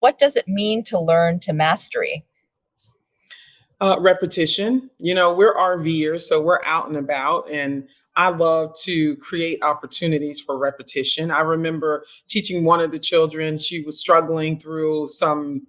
What does it mean to learn to mastery? Repetition. We're RVers, so we're out and about, and I love to create opportunities for repetition. I remember teaching one of the children, she was struggling through some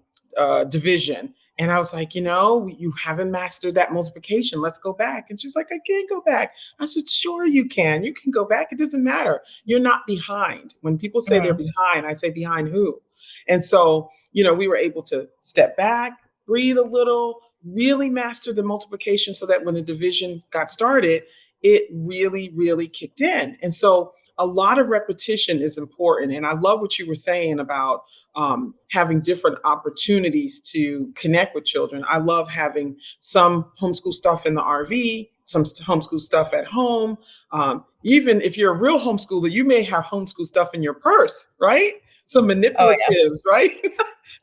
division. And I was like, you haven't mastered that multiplication. Let's go back. And she's like, I can't go back. I said, sure, you can. You can go back. It doesn't matter. You're not behind. When people say they're Mm. behind, I say, behind who? And so, we were able to step back, breathe a little, really master the multiplication so that when the division got started, it really, really kicked in. And so a lot of repetition is important. And I love what you were saying about having different opportunities to connect with children. I love having some homeschool stuff in the RV, some homeschool stuff at home. Even if you're a real homeschooler, you may have homeschool stuff in your purse, right? Some Oh, yeah, manipulatives, right?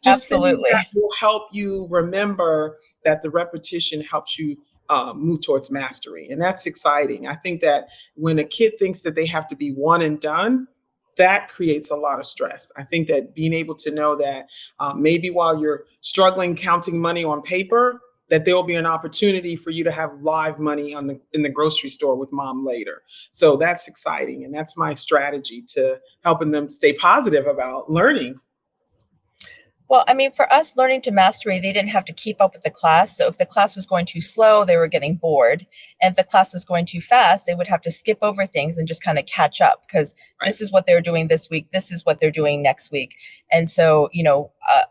Just things absolutely. that will help you remember that the repetition helps you move towards mastery. And that's exciting. I think that when a kid thinks that they have to be one and done, that creates a lot of stress. I think that being able to know that maybe while you're struggling counting money on paper, that there will be an opportunity for you to have live money in the grocery store with mom later. So that's exciting. And that's my strategy to helping them stay positive about learning. Well, I mean, for us, learning to mastery, they didn't have to keep up with the class. So if the class was going too slow, they were getting bored. And if the class was going too fast, they would have to skip over things and just kind of catch up because Right. this is what they're doing this week. This is what they're doing next week. And so,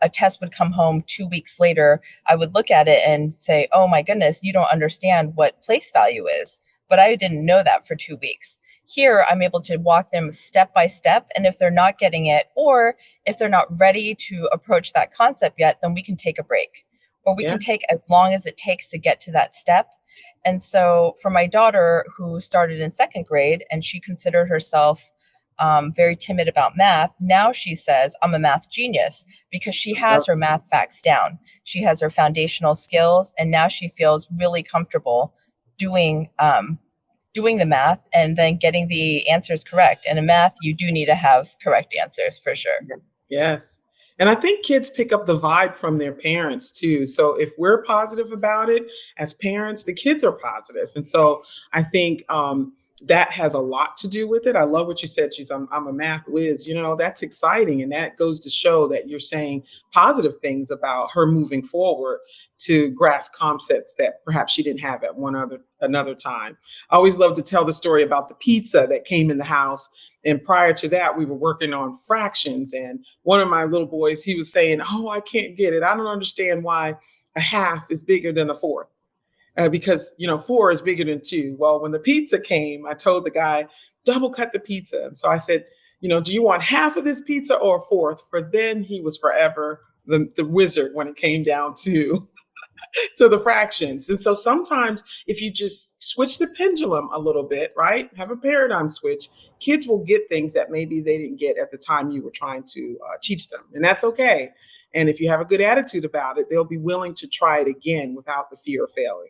a test would come home 2 weeks later. I would look at it and say, oh my goodness, you don't understand what place value is. But I didn't know that for 2 weeks. Here, I'm able to walk them step by step. And if they're not getting it, or if they're not ready to approach that concept yet, then we can take a break, or we Yeah. can take as long as it takes to get to that step. And so for my daughter, who started in second grade and she considered herself very timid about math, now she says, I'm a math genius because she has her math facts down. She has her foundational skills, and now she feels really comfortable doing doing the math and then getting the answers correct. And in math, you do need to have correct answers for sure. Yes. And I think kids pick up the vibe from their parents too. So if we're positive about it as parents, the kids are positive. And so I think that has a lot to do with it. I love what you said. I'm a math whiz. That's exciting. And that goes to show that you're saying positive things about her moving forward to grasp concepts that perhaps she didn't have at another time. I always love to tell the story about the pizza that came in the house. And prior to that, we were working on fractions. And one of my little boys, he was saying, oh, I can't get it. I don't understand why a half is bigger than a fourth. Because, 4 is bigger than 2. Well, when the pizza came, I told the guy, double cut the pizza. And so I said, do you want half of this pizza or a fourth? For then he was forever the wizard when it came down to the fractions. And so sometimes if you just switch the pendulum a little bit, right, have a paradigm switch, kids will get things that maybe they didn't get at the time you were trying to teach them. And that's okay. And if you have a good attitude about it, they'll be willing to try it again without the fear of failing.